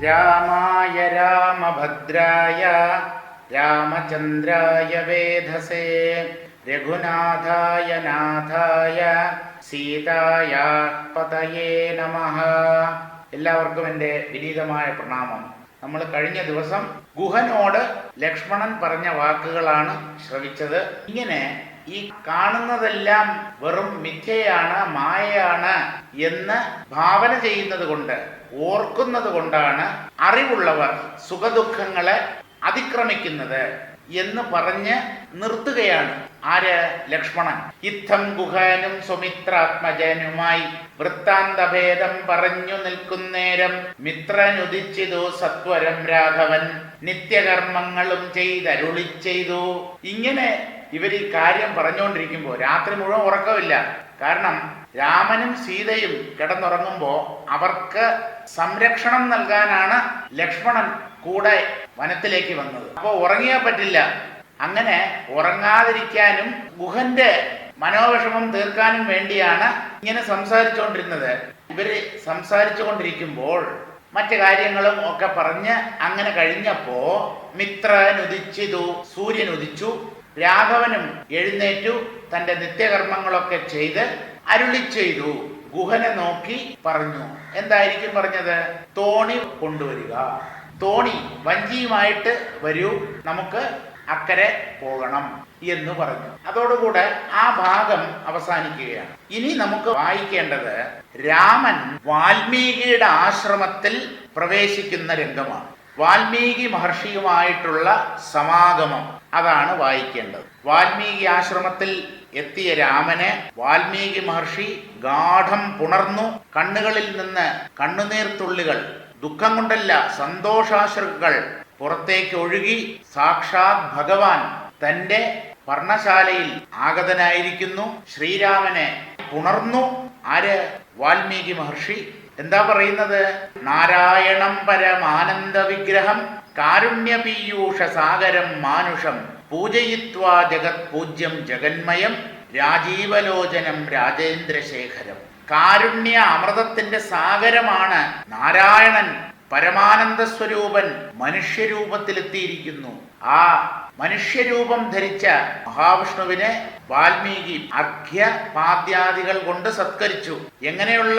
രാമായ രാമഭദ്രായ രാമചന്ദ്രായ വേധസേ രഘുനാഥായ നാഥായ സീതായ പതയേ നമഃ. എല്ലാവർക്കും എൻ്റെ വിനീതമായ പ്രണാമം. നമ്മൾ കഴിഞ്ഞ ദിവസം ഗുഹനോട് ലക്ഷ്മണൻ പറഞ്ഞ വാക്കുകളാണ് ശ്രവിച്ചത്. ഇങ്ങനെ ഈ കാണുന്നതെല്ലാം വെറും മിഥ്യയാണ്, മായയാണ് എന്ന് ഭാവന ചെയ്യുന്നത് കൊണ്ട്, ഓർക്കുന്നത് കൊണ്ടാണ് അറിവുള്ളവർ സുഖദുഃഖങ്ങളെ അതിക്രമിക്കുന്നത് എന്ന് പറഞ്ഞ് നിർത്തുകയാണ്. ആര്? ലക്ഷ്മണൻ. ഇത്തം ഗുഹനും സുമിത്രാത്മജനുമായി വൃത്താന്തഭേദം പറഞ്ഞു നിൽക്കുന്നേരം മിത്രനുദിച്ചിതു സത്വരം രാഘവൻ നിത്യകർമ്മങ്ങളും ചെയ്തരുളി ചെയ്തു. ഇങ്ങനെ ഇവർ ഈ കാര്യം പറഞ്ഞുകൊണ്ടിരിക്കുമ്പോൾ രാത്രി മുഴുവൻ ഉറക്കമില്ല. കാരണം രാമനും സീതയും കിടന്നുറങ്ങുമ്പോൾ അവർക്ക് സംരക്ഷണം നൽകാനാണ് ലക്ഷ്മണൻ കൂടെ വനത്തിലേക്ക് വന്നത്. അപ്പോൾ ഉറങ്ങിയാൽ പറ്റില്ല. അങ്ങനെ ഉറങ്ങാതിരിക്കാനും ഗുഹന്റെ മനോവിഷമം തീർക്കാനും വേണ്ടിയാണ് ഇങ്ങനെ സംസാരിച്ചുകൊണ്ടിരുന്നത്. ഇവര് സംസാരിച്ചു കൊണ്ടിരിക്കുമ്പോൾ മറ്റു കാര്യങ്ങളും ഒക്കെ പറഞ്ഞ് അങ്ങനെ കഴിഞ്ഞപ്പോ മിത്രനുദിച്ചിതു, സൂര്യൻ ഉദിച്ചു. രാഘവനും എഴുന്നേറ്റു, തന്റെ നിത്യകർമ്മങ്ങളൊക്കെ ചെയ്ത് അരുളി ചെയ്തു. ഗുഹനെ നോക്കി പറഞ്ഞു. എന്തായിരിക്കും പറഞ്ഞത്? തോണി കൊണ്ടുവരിക, തോണി വഞ്ചിയുമായിട്ട് വരൂ, നമുക്ക് അക്കരെ പോകണം എന്ന് പറഞ്ഞു. അതോടുകൂടെ ആ ഭാഗം അവസാനിക്കുകയാണ്. ഇനി നമുക്ക് വായിക്കേണ്ടത് രാമൻ വാൽമീകിയുടെ ആശ്രമത്തിൽ പ്രവേശിക്കുന്ന രംഗമാണ്. വാൽമീകി മഹർഷിയുമായിട്ടുള്ള സമാഗമം, അതാണ് വായിക്കേണ്ടത്. വാൽമീകി ആശ്രമത്തിൽ എത്തിയ രാമനെ വാൽമീകി മഹർഷി ഗാഠം പുണർന്നു. കണ്ണുകളിൽ നിന്ന് കണ്ണുനീർത്തുള്ളികൾ, ദുഃഖം കൊണ്ടല്ല സന്തോഷാശ്രുക്കൾ പുറത്തേക്ക് ഒഴുകി. സാക്ഷാത് ഭഗവാൻ തന്റെ പർണശാലയിൽ ആഗതനായിരിക്കുന്നു. ശ്രീരാമനെ പുണർന്നു. ആര്? വാൽമീകി മഹർഷി. എന്താ പറയുന്നത്? നാരായണം പരമാനന്ദ വിഗ്രഹം കാരുണ്യപീയൂഷ സാഗരം മാനുഷം പൂജയിത്വാ ജഗത് പൂജ്യം ജഗന്മയം രാജീവലോചനം രാജേന്ദ്രശേഖരം. കാരുണ്യ അമൃതത്തിന്റെ സാഗരമാണ് നാരായണൻ. പരമാനന്ദ സ്വരൂപൻ മനുഷ്യരൂപത്തിലെത്തിയിരിക്കുന്നു. ആ മനുഷ്യരൂപം ധരിച്ച മഹാവിഷ്ണുവിനെ വാൽമീകി അർഘ്യപാദ്യാദികൾ കൊണ്ട് സത്കരിച്ചു. എങ്ങനെയുള്ള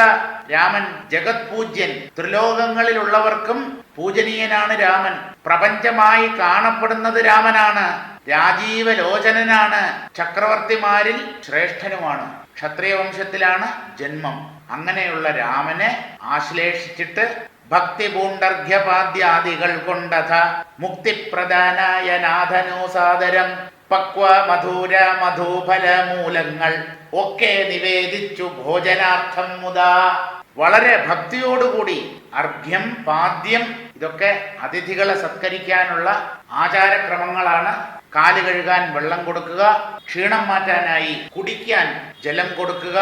രാമൻ? ജഗത് പൂജ്യൻ. ത്രിലോകങ്ങളിലുള്ളവർക്കും പൂജനീയനാണ് രാമൻ. പ്രപഞ്ചമായി കാണപ്പെടുന്നത് രാമനാണ്. രാജീവലോചനനാണ്. ചക്രവർത്തിമാരിൽ ശ്രേഷ്ഠനുമാണ്. ക്ഷത്രിയ വംശത്തിലാണ് ജന്മം. അങ്ങനെയുള്ള രാമനെ ആശ്ലേഷിച്ചിട്ട് ഭക്തി പൂണ്ടർഘ്യപാദ്യാദികൾ കൊണ്ടഥ മുക്തിപ്രദാനായ നാഥനോ സാദരം പക്വ മധുര മധുഫല മൂലങ്ങൾ ഒക്കെ നിവേദിച്ചു ഭോജനാർത്ഥം മുതാ. വളരെ ഭക്തിയോടുകൂടി അർഘ്യം, പാദ്യം, ഇതൊക്കെ അതിഥികളെ സത്കരിക്കാനുള്ള ആചാരക്രമങ്ങളാണ്. കാല് കഴുകാൻ വെള്ളം കൊടുക്കുക, ക്ഷീണം മാറ്റാനായി കുടിക്കാൻ ജലം കൊടുക്കുക,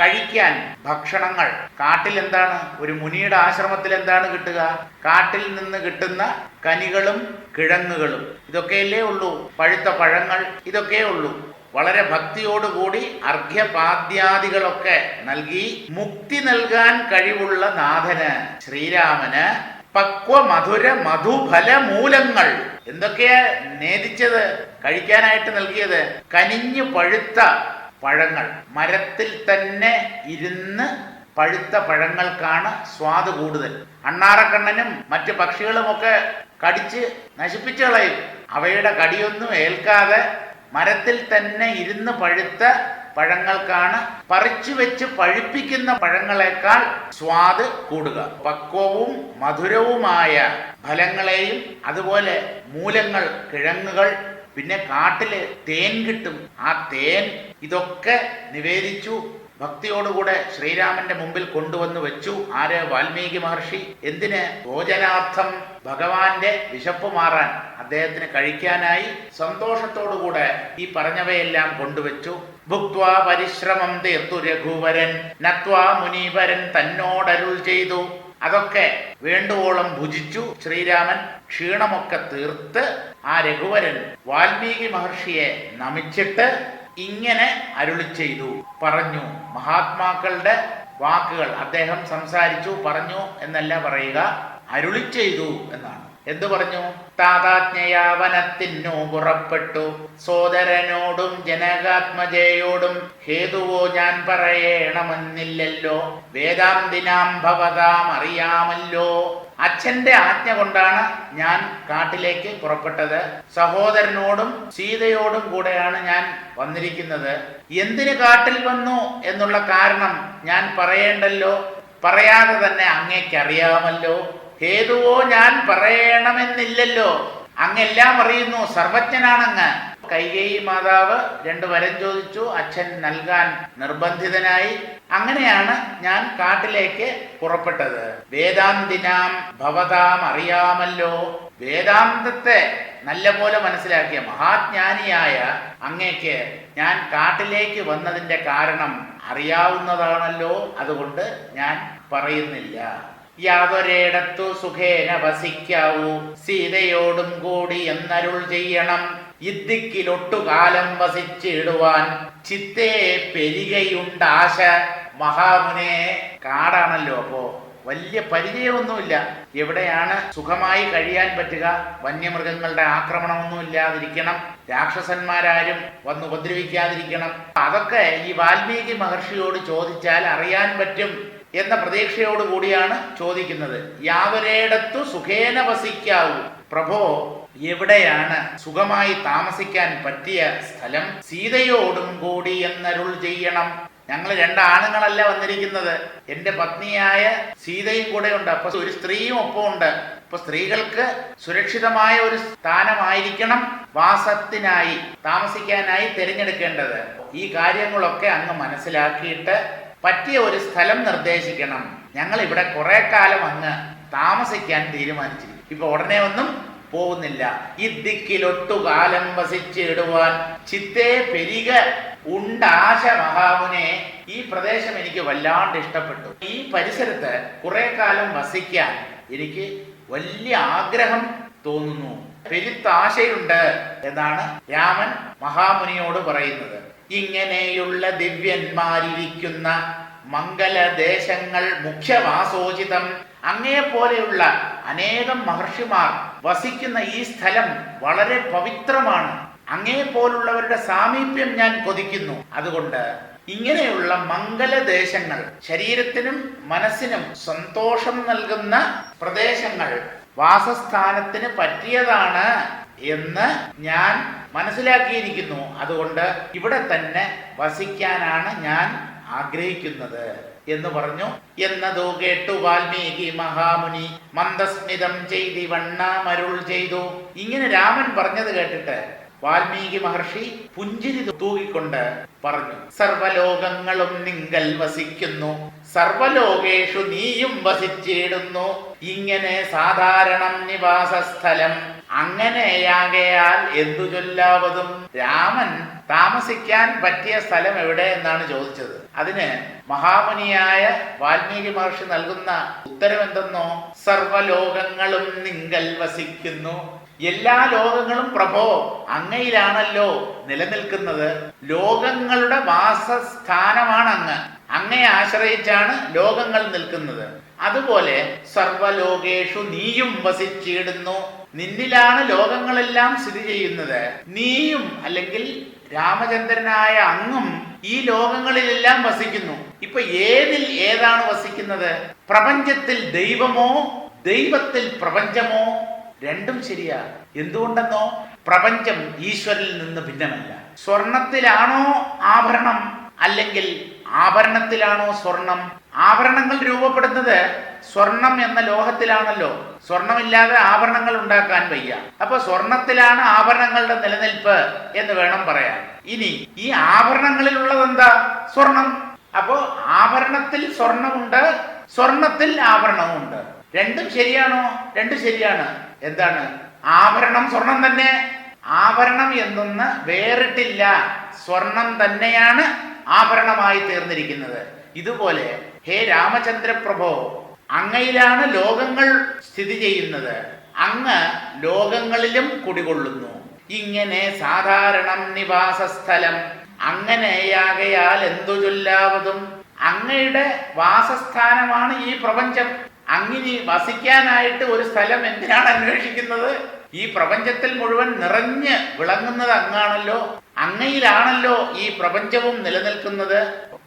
കഴിക്കാൻ ഭക്ഷണങ്ങൾ. കാട്ടിൽ എന്താണ്? ഒരു മുനിയുടെ ആശ്രമത്തിൽ എന്താണ് കിട്ടുക? കാട്ടിൽ നിന്ന് കിട്ടുന്ന കനികളും കിഴങ്ങുകളും, ഇതൊക്കെയല്ലേ ഉള്ളൂ. പഴുത്ത പഴങ്ങൾ, ഇതൊക്കെ ഉള്ളൂ. വളരെ ഭക്തിയോടുകൂടി അർഘ്യപാദ്യാദികളൊക്കെ നൽകി മുക്തി നൽകാൻ കഴിവുള്ള നാഥന് ശ്രീരാമന് പക്വ മധുര മധുഫല മൂലങ്ങൾ, എന്തൊക്കെയാ നേദിച്ചത്, കഴിക്കാനായിട്ട് നൽകിയത്? കനിഞ്ഞു പഴുത്ത പഴങ്ങൾ. മരത്തിൽ തന്നെ ഇരുന്ന് പഴുത്ത പഴങ്ങൾക്കാണ് സ്വാദ് കൂടുതൽ. അണ്ണാറക്കണ്ണനും മറ്റ് പക്ഷികളുമൊക്കെ കടിച്ച് നശിപ്പിച്ചു കളയും. അവയുടെ കടിയൊന്നും ഏൽക്കാതെ മരത്തിൽ തന്നെ ഇരുന്ന് പഴുത്ത പഴങ്ങൾക്കാണ്, പറിച്ചു വെച്ച് പഴുപ്പിക്കുന്ന പഴങ്ങളെക്കാൾ സ്വാദ് കൂടുക. പക്വവും മധുരവുമായ ഫലങ്ങളെയും അതുപോലെ മൂലങ്ങൾ, കിഴങ്ങുകൾ, പിന്നെ കാട്ടില് തേൻ കിട്ടും. ആ തേൻ, ഇതൊക്കെ നിവേദിച്ചു. ഭക്തിയോടുകൂടെ ശ്രീരാമന്റെ മുമ്പിൽ കൊണ്ടുവന്ന് വെച്ചു. ആര്? വാൽമീകി മഹർഷി. എന്തിന്? ഭോജനാർത്ഥം. ഭഗവാന്റെ വിശപ്പ് മാറാൻ, അദ്ദേഹത്തിന് കഴിക്കാനായി സന്തോഷത്തോടുകൂടെ ഈ പറഞ്ഞവയെല്ലാം കൊണ്ടുവച്ചു. ഭുക്വാ പരിശ്രമം തീർത്തു രഘുവരൻ നത്വാ മുനീവരൻ തന്നോടരുൾ ചെയ്തു. അതൊക്കെ വേണ്ടുവോളം ഭുജിച്ചു ശ്രീരാമൻ. ക്ഷീണമൊക്കെ തീർത്ത് ആ രഘുവരൻ വാൽമീകി മഹർഷിയെ നമിച്ചിട്ട് ഇങ്ങനെ അരുളി ചെയ്തു, പറഞ്ഞു. മഹാത്മാക്കളുടെ വാക്കുകൾ അദ്ദേഹം സംസാരിച്ചു, പറഞ്ഞു എന്നല്ല പറയുക. അരുളി ചെയ്തു എന്നാണ്. എന്തു പറഞ്ഞു? താതാജ്ഞയാവനത്തിനു പുറപ്പെട്ടു സോദരനോടും ജനകാത്മജയോടും ഹേതുവോ ഞാൻ പറയണമെന്നില്ലല്ലോ, വേദാന്തിനാം ഭവതാം അറിയാമല്ലോ. അച്ഛന്റെ ആജ്ഞ കൊണ്ടാണ് ഞാൻ കാട്ടിലേക്ക് പുറപ്പെട്ടത്. സഹോദരനോടും സീതയോടും കൂടെയാണ് ഞാൻ വന്നിരിക്കുന്നത്. എന്തിന് കാട്ടിൽ വന്നു എന്നുള്ള കാരണം ഞാൻ പറയേണ്ടല്ലോ, പറയാതെ തന്നെ അങ്ങേക്കറിയാമല്ലോ. ഹേതുവോ ഞാൻ പറയണമെന്നില്ലല്ലോ, അങ്ങെല്ലാം അറിയുന്നു, സർവജ്ഞനാണങ്ങ്. കൈകേയി മാതാവ് 2 വരം ചോദിച്ചു. അച്ഛൻ നൽകാൻ നിർബന്ധിതനായി. അങ്ങനെയാണ് ഞാൻ കാട്ടിലേക്ക് പുറപ്പെട്ടത്. വേദാന്തിനാം ഭവതാം അറിയാമല്ലോ. വേദാന്തത്തെ നല്ല പോലെ മനസ്സിലാക്കിയ മഹാജ്ഞാനിയായ അങ്ങേക്ക് ഞാൻ കാട്ടിലേക്ക് വന്നതിന്റെ കാരണം അറിയാവുന്നതാണല്ലോ, അതുകൊണ്ട് ഞാൻ പറയുന്നില്ല. യാതൊരിടത്തു സുഖേന വസിക്കാവൂ സീതയോടും കൂടി എന്നരുൾ ചെയ്യണം, ഇദ്ദിക്കിലൊട്ടുകാലം വസിച്ചിടുവാൻ ചിത്തേ പെരികയുണ്ടാശ. മഹാമുനെ, കാടാണല്ലോ, അപ്പോ വലിയ പരിചയമൊന്നുമില്ല. എവിടെയാണ് സുഖമായി കഴിയാൻ പറ്റുക? വന്യമൃഗങ്ങളുടെ ആക്രമണമൊന്നും ഇല്ലാതിരിക്കണം, രാക്ഷസന്മാരാരും വന്ന് ഉപദ്രവിക്കാതിരിക്കണം. അതൊക്കെ ഈ വാൽമീകി മഹർഷിയോട് ചോദിച്ചാൽ അറിയാൻ പറ്റും എന്ന പ്രതീക്ഷയോട് കൂടിയാണ് ചോദിക്കുന്നത്. യാതൊരിടത്തു സുഖേന വസിക്കാവൂ. പ്രഭോ, എവിടെയാണ് സുഖമായി താമസിക്കാൻ പറ്റിയ സ്ഥലം? സീതയോടും കൂടി എന്നരുൾ ചെയ്യണം. ഞങ്ങൾ 2 ആണുങ്ങളല്ല വന്നിരിക്കുന്നത്, എന്റെ പത്നിയായ സീതയും കൂടെ ഉണ്ട്. അപ്പൊ ഒരു സ്ത്രീയും ഒപ്പം ഉണ്ട്. അപ്പൊ സ്ത്രീകൾക്ക് സുരക്ഷിതമായ ഒരു സ്ഥാനമായിരിക്കണം വാസത്തിനായി, താമസിക്കാനായി തിരഞ്ഞെടുക്കേണ്ടത്. ഈ കാര്യങ്ങളൊക്കെ അങ്ങ് മനസ്സിലാക്കിയിട്ട് പറ്റിയ ഒരു സ്ഥലം നിർദ്ദേശിക്കണം. ഞങ്ങൾ ഇവിടെ കുറെ കാലം അങ്ങ് താമസിക്കാൻ തീരുമാനിച്ചിരിക്കും. ഇപ്പൊ ഉടനെ ഒന്നും പോകുന്നില്ല. ഇദ്ദിക്കിലൊട്ടുകാലം വസിച്ചിടുവാൻ ചിത്തേ പെരിക ഉണ്ടാശ. മഹാമുനെ, ഈ പ്രദേശം എനിക്ക് വല്ലാണ്ട് ഇഷ്ടപ്പെട്ടു. ഈ പരിസരത്ത് കുറെ കാലം വസിക്കാൻ എനിക്ക് വലിയ ആഗ്രഹം തോന്നുന്നു, പെരുത്താശയുണ്ട് എന്നാണ് രാമൻ മഹാമുനിയോട് പറയുന്നത്. ഇങ്ങനെയുള്ള ദിവ്യന്മാരിരിക്കുന്ന മംഗലദേശങ്ങൾ മുഖ്യവാസോചിതം. അങ്ങയെപ്പോലെയുള്ള അനേകം മഹർഷിമാർ വസിക്കുന്ന ഈ സ്ഥലം വളരെ പവിത്രമാണ്. അങ്ങയെപ്പോലുള്ളവരുടെ സാമീപ്യം ഞാൻ കൊതിക്കുന്നു. അതുകൊണ്ട് ഇങ്ങനെയുള്ള മംഗലദേശങ്ങൾ, ശരീരത്തിനും മനസ്സിനും സന്തോഷം നൽകുന്ന പ്രദേശങ്ങൾ വാസസ്ഥാനത്തിന് പറ്റിയതാണ് എന്ന് ഞാൻ മനസ്സിലാക്കിയിരിക്കുന്നു. അതുകൊണ്ട് ഇവിടെ തന്നെ വസിക്കാനാണ് ഞാൻ ആഗ്രഹിക്കുന്നത് എന്ന് പറഞ്ഞു. എന്നതു കേട്ടു വാൽമീകി മഹാമുനി മന്ദസ്മിതം ചെയ്തിവണ്ണമരുൾ ചെയ്തു. ഇങ്ങനെ രാമൻ പറഞ്ഞത് കേട്ടിട്ട് വാൽമീകി മഹർഷി പുഞ്ചിരി തൂകിക്കൊണ്ട് പറഞ്ഞു, സർവലോകങ്ങളും നിങ്കൽ വസിക്കുന്നു, സർവലോകേഷു നീയും വസിച്ചിടുന്നു. ഇങ്ങനെ സാധാരണം നിവാസസ്ഥലം അങ്ങനെയാകയാൽ എന്തു ചൊല്ലാവതും. രാമൻ താമസിക്കാൻ പറ്റിയ സ്ഥലം എവിടെ എന്നാണ് ചോദിച്ചത്. അതിന് മഹാമുനിയായ വാൽമീകി മഹർഷി നൽകുന്ന ഉത്തരം എന്തെന്നോ, സർവലോകങ്ങളും നിങ്കൽ വസിക്കുന്നു. എല്ലാ ലോകങ്ങളും പ്രഭോ അങ്ങയിലാണല്ലോ നിലനിൽക്കുന്നത്. ലോകങ്ങളുടെ വാസസ്ഥാനമാണ് അങ്ങ്. അങ്ങയെ ആശ്രയിച്ചാണ് ലോകങ്ങൾ നിൽക്കുന്നത്. അതുപോലെ സർവലോകേഷു നീയും വസിച്ചിടുന്നു. നിന്നിലാണ് ലോകങ്ങളെല്ലാം സ്ഥിതി ചെയ്യുന്നത്. നീയും അല്ലെങ്കിൽ രാമചന്ദ്രനായ അങ്ങും ഈ ലോകങ്ങളിലെല്ലാം വസിക്കുന്നു. ഇപ്പൊ ഏതിൽ ഏതാണ് വസിക്കുന്നത്? പ്രപഞ്ചത്തിൽ ദൈവമോ ദൈവത്തിൽ പ്രപഞ്ചമോ? രണ്ടും ശരിയാ. എന്തുകൊണ്ടെന്നോ, പ്രപഞ്ചം ഈശ്വരനിൽ നിന്ന് ഭിന്നമല്ല. സ്വർണത്തിലാണോ ആഭരണം, അല്ലെങ്കിൽ ആഭരണത്തിലാണോ സ്വർണം? ആഭരണങ്ങൾ രൂപപ്പെടുന്നത് സ്വർണം എന്ന ലോഹത്തിലാണല്ലോ. സ്വർണമില്ലാതെ ആഭരണങ്ങൾ ഉണ്ടാക്കാൻ വയ്യ. അപ്പൊ സ്വർണത്തിലാണ് ആഭരണങ്ങളുടെ നിലനിൽപ്പ് എന്ന് വേണം പറയാൻ. ഇനി ഈ ആഭരണങ്ങളിലുള്ളത് എന്താ? സ്വർണം. അപ്പോ ആഭരണത്തിൽ സ്വർണമുണ്ട്, സ്വർണത്തിൽ ആഭരണമുണ്ട്. രണ്ടും ശരിയാണോ? രണ്ടും ശരിയാണ്. എന്താണ്? ആഭരണം സ്വർണം തന്നെ. ആഭരണം എന്നൊന്ന് വേറിട്ടില്ല. സ്വർണം തന്നെയാണ് ആഭരണമായി തീർന്നിരിക്കുന്നത്. ഇതുപോലെ ഹേ രാമചന്ദ്രപ്രഭോ, അങ്ങയിലാണ് ലോകങ്ങൾ സ്ഥിതി ചെയ്യുന്നത്. അങ്ങ് ലോകങ്ങളിലും കുടികൊള്ളുന്നു. ഇങ്ങനെ സാധാരണം നിവാസസ്ഥലം അങ്ങനെയാകയാൽ എന്തു ചൊല്ലാവതും. അങ്ങയുടെ വാസസ്ഥാനമാണ് ഈ പ്രപഞ്ചം. അങ്ങിനി വസിക്കാനായിട്ട് ഒരു സ്ഥലം എന്തിനാണ് അന്വേഷിക്കുന്നത്? ഈ പ്രപഞ്ചത്തിൽ മുഴുവൻ നിറഞ്ഞ് വിളങ്ങുന്നത് അങ്ങാണല്ലോ. അങ്ങയിലാണല്ലോ ഈ പ്രപഞ്ചവും നിലനിൽക്കുന്നത്.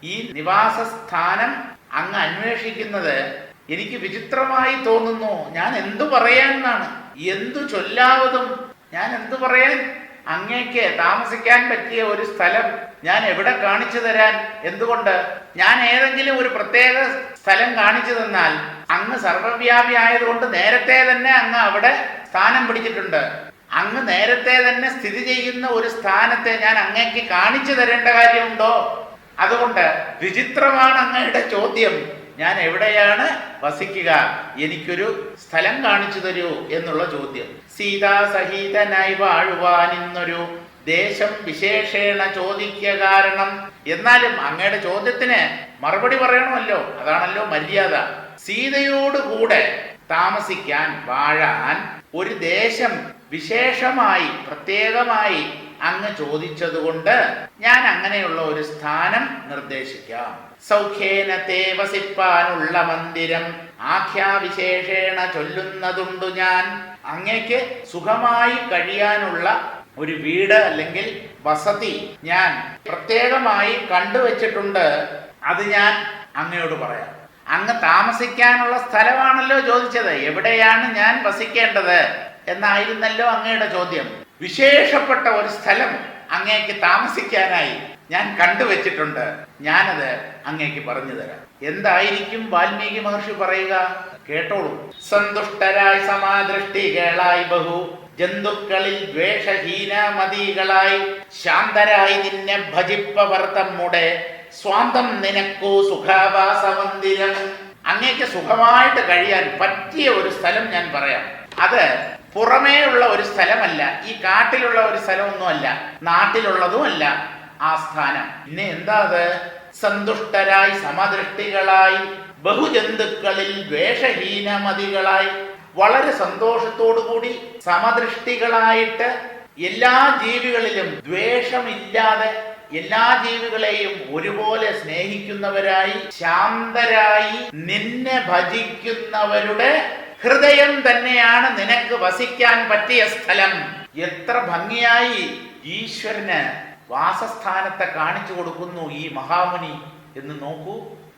ഈ നിവാസസ്ഥാനം അങ്ങ് അന്വേഷിക്കുന്നത് എനിക്ക് വിചിത്രമായി തോന്നുന്നു. ഞാൻ എന്തു പറയാനാണ്? എന്തു ചൊല്ലാവതും ഞാൻ എന്തു പറയാൻ? അങ്ങേക്ക് താമസിക്കാൻ പറ്റിയ ഒരു സ്ഥലം ഞാൻ എവിടെ കാണിച്ചു തരാൻ? എന്തുകൊണ്ട്? ഞാൻ ഏതെങ്കിലും ഒരു പ്രത്യേക സ്ഥലം കാണിച്ചു തന്നാൽ അങ്ങ് സർവ്വവ്യാപി ആയതുകൊണ്ട് നേരത്തെ തന്നെ അങ്ങ് അവിടെ സ്ഥാനം പിടിച്ചിട്ടുണ്ട്. അങ്ങ് നേരത്തെ തന്നെ സ്ഥിതി ചെയ്യുന്ന ഒരു സ്ഥാനത്തെ ഞാൻ അങ്ങേക്ക് കാണിച്ചു തരേണ്ട കാര്യമുണ്ടോ? അതുകൊണ്ട് വിചിത്രമാണ് അങ്ങയുടെ ചോദ്യം. ഞാൻ എവിടെയാണ് വസിക്കുക? എനിക്കൊരു സ്ഥലം കാണിച്ചു തരൂ എന്നുള്ള ചോദ്യം. സീതാസഹിതനായി വാഴുവാൻ ഇന്നൊരു ദേശം വിശേഷേണ ചോദിക്കുക കാരണം. എന്നാലും അങ്ങയുടെ ചോദ്യത്തിന് മറുപടി പറയണമല്ലോ, അതാണല്ലോ മര്യാദ. സീതയോടുകൂടെ താമസിക്കാൻ, വാഴാൻ ഒരു ദേശം വിശേഷമായി പ്രത്യേകമായി അങ്ങ് ചോദിച്ചതുകൊണ്ട് ഞാൻ അങ്ങനെയുള്ള ഒരു സ്ഥാനം നിർദ്ദേശിക്കാം. സൗഖ്യേനത്തെ വസിപ്പാനുള്ള മന്ദിരം ആഖ്യാവിശേഷേണ ചൊല്ലുന്നതുണ്ടു ഞാൻ. അങ്ങേക്ക് സുഖമായി കഴിയാനുള്ള ഒരു വീട് അല്ലെങ്കിൽ വസതി ഞാൻ പ്രത്യേകമായി കണ്ടുവച്ചിട്ടുണ്ട്. അത് ഞാൻ അങ്ങയോട് പറയാം. അങ്ങ് താമസിക്കാനുള്ള സ്ഥലമാണല്ലോ ചോദിച്ചത്. എവിടെയാണ് ഞാൻ വസിക്കേണ്ടത് എന്നായിരുന്നല്ലോ അങ്ങയുടെ ചോദ്യം. വിശേഷപ്പെട്ട ഒരു സ്ഥലം അങ്ങേക്ക് താമസിക്കാനായി ഞാൻ കണ്ടുവച്ചിട്ടുണ്ട്. ഞാനത് അങ്ങേക്ക് പറഞ്ഞു തരാം. എന്തായിരിക്കും വാൽമീകി മഹർഷി പറയുക? കേട്ടോളൂ. സന്തുഷ്ടരായി സമാദൃഷ്ടികളായി ബഹു ജന്തുക്കളിൽ ദ്വേഷഹീനമതികളായി ശാന്തരായി നിന്നെ ഭജിപ്പവർ തമ്മുടെ സ്വാന്തം നിനക്കു സുഖവാസമന്ദിരം. അങ്ങേക്ക് സുഖമായിട്ട് കഴിയാൻ പറ്റിയ ഒരു സ്ഥലം ഞാൻ പറയാം. അത് പുറമേ ഉള്ള ഒരു സ്ഥലമല്ല, ഈ കാട്ടിലുള്ള ഒരു സ്ഥലമൊന്നുമല്ല, നാട്ടിലുള്ളതുമല്ല ആ സ്ഥാനം. പിന്നെ എന്താ അത്? സന്തുഷ്ടരായി സമദൃഷ്ടികളായി ബഹുജന്തുക്കളിൽ ദ്വേഷഹീനമതികളായി വളരെ സന്തോഷത്തോടുകൂടി സമദൃഷ്ടികളായിട്ട് എല്ലാ ജീവികളിലും ദ്വേഷമില്ലാതെ എല്ലാ ജീവികളെയും ഒരുപോലെ സ്നേഹിക്കുന്നവരായി ശാന്തരായി നിന്നെ ഭജിക്കുന്നവരുടെ ഹൃദയം തന്നെയാണ് നിനക്ക് വസിക്കാൻ പറ്റിയ സ്ഥലം. എത്ര ഭംഗിയായി ഈശ്വരന് വാസസ്ഥാനത്തെ കാണിച്ചു കൊടുക്കുന്നു ഈ മഹാമുനി എന്ന് നോക്കൂ.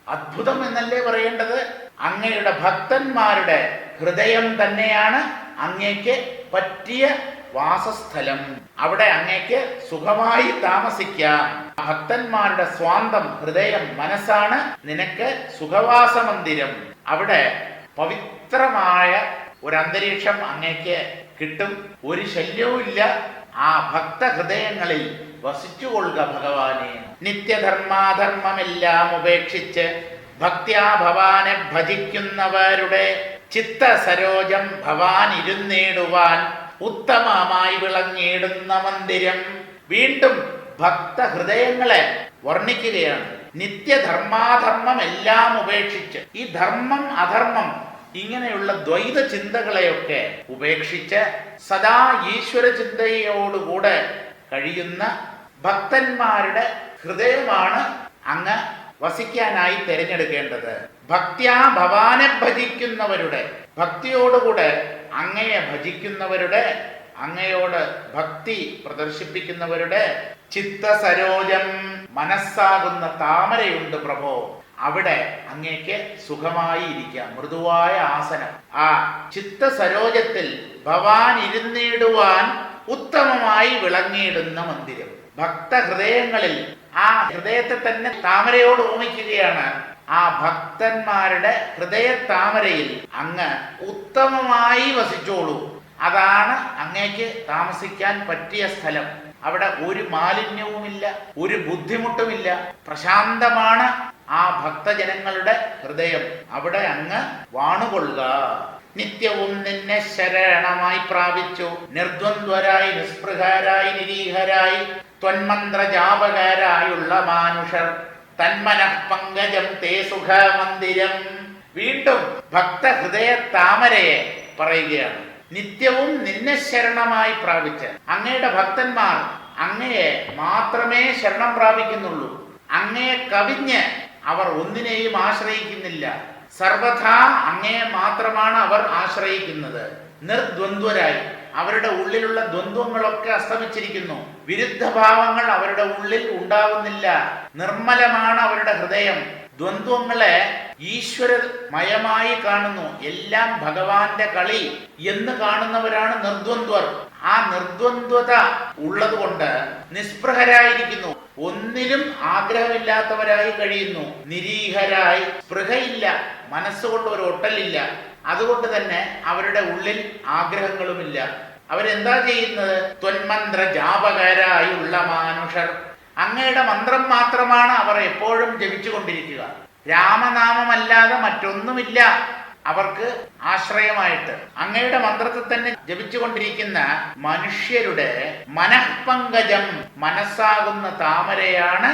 അത്ഭുതം എന്നല്ലേ പറയേണ്ടത്? അങ്ങയുടെ ഭക്തന്മാരുടെ ഹൃദയം തന്നെയാണ് അങ്ങേക്ക് പറ്റിയ വാസസ്ഥലം. അവിടെ അങ്ങേക്ക് സുഖമായി താമസിക്കാം. ഭക്തന്മാരുടെ സ്വാന്തം ഹൃദയം, മനസ്സാണ് നിനക്ക് സുഖവാസ മന്ദിരം. അവിടെ പവിത്രമായ ഒരു അന്തരീക്ഷം അങ്ങേക്ക് കിട്ടും. ഒരു ശല്യവും ഇല്ല. ആ ഭക്ത ഹൃദയങ്ങളിൽ വസിച്ചുകൊള്ളുക ഭഗവാനെ. നിത്യധർമാധർമ്മമെല്ലാം ഉപേക്ഷിച്ച് ഭക്ത്യാ ഭവാനെ ഭജിക്കുന്നവരുടെ ചിത്ത സരോജം ഭവാൻ ഇരുന്നേടുവാൻ ഉത്തമമായി വിളങ്ങിയിടുന്ന മന്ദിരം. വീണ്ടും ഭക്ത ഹൃദയങ്ങളെ വർണ്ണിക്കുകയാണ്. നിത്യധർമാധർമ്മം എല്ലാം ഉപേക്ഷിച്ച്, ഈ ധർമ്മം അധർമ്മം ഇങ്ങനെയുള്ള ദ്വൈത ചിന്തകളെയൊക്കെ ഉപേക്ഷിച്ച് സദാ ഈശ്വര ചിന്തയോടുകൂടെ കഴിയുന്ന ഭക്തന്മാരുടെ ഹൃദയമാണ് അങ്ങ് വസിക്കാനായി തിരഞ്ഞെടുക്കേണ്ടത്. ഭക്ത്യാ ഭവാനെ ഭജിക്കുന്നവരുടെ, ഭക്തിയോടുകൂടെ അങ്ങയെ ഭജിക്കുന്നവരുടെ, അങ്ങയോട് ഭക്തി പ്രദർശിപ്പിക്കുന്നവരുടെ ചിത്തസരോജം, മനസ്സാകുന്ന താമരയുണ്ട് പ്രഭോ, അവിടെ അങ്ങേക്ക് സുഖമായി ഇരിക്കാം. മൃദുവായ ആസനം. ആ ചിത്തസരോജത്തിൽ ഭവാൻ ഇരുന്നിടുവാൻ ഉത്തമമായി വിളങ്ങിയിടുന്ന മന്ദിരം. ഭക്തഹൃദയങ്ങളിൽ ആ ഹൃദയത്തെ തന്നെ താമരയോട് ഓമിക്കുകയാണ്. ആ ഭക്തന്മാരുടെ ഹൃദയ താമരയിൽ അങ്ങ് ഉത്തമമായി വസിച്ചോളൂ. അതാണ് അങ്ങേക്ക് താമസിക്കാൻ പറ്റിയ സ്ഥലം. അവിടെ ഒരു മാലിന്യവുമില്ല, ഒരു ബുദ്ധിമുട്ടുമില്ല. പ്രശാന്തമാണ് ആ ഭക്തജനങ്ങളുടെ ഹൃദയം. അവിടെ അങ്ങ് വാണുകൊള്ളുക. നിത്യവും നിന്നെ ശരണമായി പ്രാപിച്ചു നിർദ്വന്ദ്വരായി നിസ്പൃഹരായി നിരീഹരായി ത്വന്മന്ത്ര ജാപകരായുള്ള മാനുഷർ തന്മനഃപങ്കജം തേ സുഖമന്ദിരം. വീണ്ടും ഭക്തഹൃദയ താമരയെ പറയുകയാണ്. നിത്യവും നിന്നെ ശരണമായി പ്രാപിച്ച് അങ്ങയുടെ ഭക്തന്മാർ അങ്ങയെ മാത്രമേ ശരണം പ്രാപിക്കുന്നുള്ളൂ. അങ്ങയെ കവിഞ്ഞ് അവർ ഒന്നിനെയും ആശ്രയിക്കുന്നില്ല. സർവഥാ അങ്ങയെ മാത്രമാണ് അവർ ആശ്രയിക്കുന്നത്. നിർദ്വന്ദ്വരായി അവരുടെ ഉള്ളിലുള്ള ദ്വന്ദ്വങ്ങളൊക്കെ അസ്തമിച്ചിരിക്കുന്നു. വിരുദ്ധഭാവങ്ങൾ അവരുടെ ഉള്ളിൽ ഉണ്ടാവുന്നില്ല. നിർമ്മലമാണ് അവരുടെ ഹൃദയം. ദ്വന്ദ്വങ്ങളെ ഈശ്വരമയമായി കാണുന്നു. എല്ലാം ഭഗവാന്റെ കളി എന്ന് കാണുന്നവരാണ് നിർദ്വന്ദ്വർ. ആ നിർദ്വന്ദ്വത ഉള്ളതുകൊണ്ട് നിസ്പൃഹരായിരിക്കുന്നു. ഒന്നിലും ആഗ്രഹമില്ലാത്തവരായി കഴിയുന്നു. നിരീഹരായി, സ്പൃഹയില്ല, മനസ്സുകൊണ്ട് ഒരു ഒട്ടലില്ല. അതുകൊണ്ട് തന്നെ അവരുടെ ഉള്ളിൽ ആഗ്രഹങ്ങളുമില്ല. അവരെന്താ ചെയ്യുന്നത്? ത്വന്മന്ത്ര ജാപകരായുള്ള മാനുഷർ, അങ്ങയുടെ മന്ത്രം മാത്രമാണ് അവർ എപ്പോഴും ജപിച്ചുകൊണ്ടിരിക്കുക. രാമനാമമല്ലാതെ മറ്റൊന്നുമില്ല അവർക്ക് ആശ്രയമായിട്ട്. അങ്ങയുടെ മന്ത്രത്തെ തന്നെ ജപിച്ചുകൊണ്ടിരിക്കുന്ന മനുഷ്യരുടെ മനഃപങ്കജം, മനസ്സാകുന്ന താമരയാണ്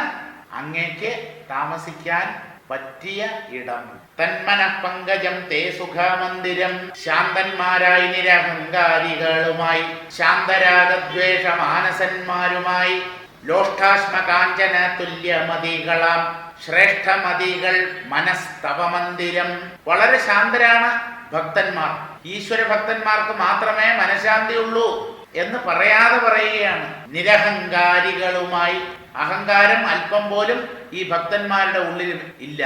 അങ്ങേക്ക് താമസിക്കാൻ പറ്റിയ ഇടം. തന്മനഃപങ്കജം തേ സുഖമന്ദിരം. ശാന്തന്മാരായി നിരഹങ്കാരികളുമായി, ശാന്തരാഗദ്വേഷ മാനസന്മാരുമായി, ലോഷ്ടാശ്മ കാഞ്ചന തുല്യമതികളാം ശ്രേഷ്ഠമതികൾ മനസ്തവ മന്ദിരം. വളരെ ശാന്തരാണ് ഭക്തന്മാർ. ഈശ്വര ഭക്തന്മാർക്ക് മാത്രമേ മനഃശാന്തിയുള്ളൂ എന്ന് പറയാതെ പറയുകയാണ്. നിരഹങ്കാരികളുമായി, അഹങ്കാരം അല്പം പോലും ഈ ഭക്തന്മാരുടെ ഉള്ളിൽ ഇല്ല.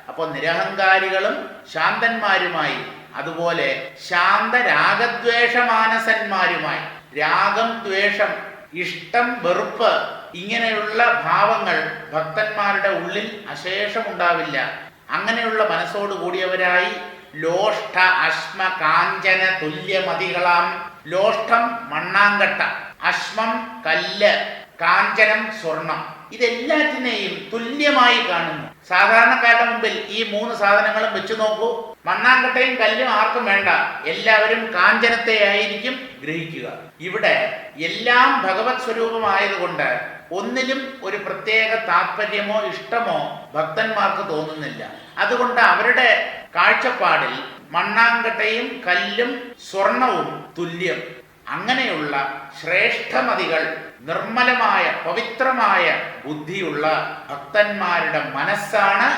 അപ്പോൾ നിരഹങ്കാരികളും ശാന്തന്മാരുമായി, അതുപോലെ ശാന്തരാഗദ്വേഷ മാനസന്മാരുമായി, രാഗം, ദ്വേഷം, ഇഷ്ടം, വെറുപ്പ്, ഇങ്ങനെയുള്ള ഭാവങ്ങൾ ഭക്തന്മാരുടെ ഉള്ളിൽ അശേഷം ഉണ്ടാവില്ല. അങ്ങനെയുള്ള മനസ്സോട് കൂടിയവരായി ലോഷ്ഠ അശ്മ കാഞ്ചന തുല്യമതികളാം. ലോഷ്ഠം മണ്ണാങ്കട്ട, അശ്മം കല്ല്, കാഞ്ചനം സ്വർണം, ഇതെല്ലാറ്റിനെയും തുല്യമായി കാണുന്നു. സാധാരണക്കാരുടെ മുമ്പിൽ ഈ മൂന്ന് സാധനങ്ങളും വെച്ചു നോക്കൂ. മണ്ണാങ്കട്ടയും കല്ലും ആർക്കും വേണ്ട, എല്ലാവരും കാഞ്ചനത്തെ ആയിരിക്കും ഗ്രഹിക്കുക. ഇവിടെ എല്ലാം ഭഗവത് സ്വരൂപമായതുകൊണ്ട് ഒന്നിലും ഒരു പ്രത്യേക താല്പര്യമോ ഇഷ്ടമോ ഭക്തന്മാർക്ക് തോന്നുന്നില്ല. അതുകൊണ്ട് അവരുടെ കാഴ്ചപ്പാടിൽ മണ്ണാങ്കട്ടയും കല്ലും സ്വർണവും തുല്യം. അങ്ങനെയുള്ള ശ്രേഷ്ഠമതികൾ, നിർമ്മലമായ പവിത്രമായ ബുദ്ധിയുള്ള ഭക്തന്മാരുടെ മനസ്സാണ്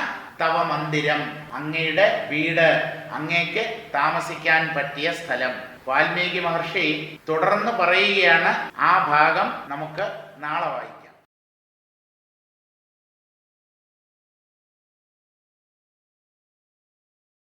തവ മന്ദിരം, അങ്ങയുടെ വീട്, അങ്ങേക്ക് താമസിക്കാൻ പറ്റിയ സ്ഥലം. വാൽമീകി മഹർഷി തുടർന്ന് പറയുകയാണ്. ആ ഭാഗം നമുക്ക് നാളെ വായിക്കാം.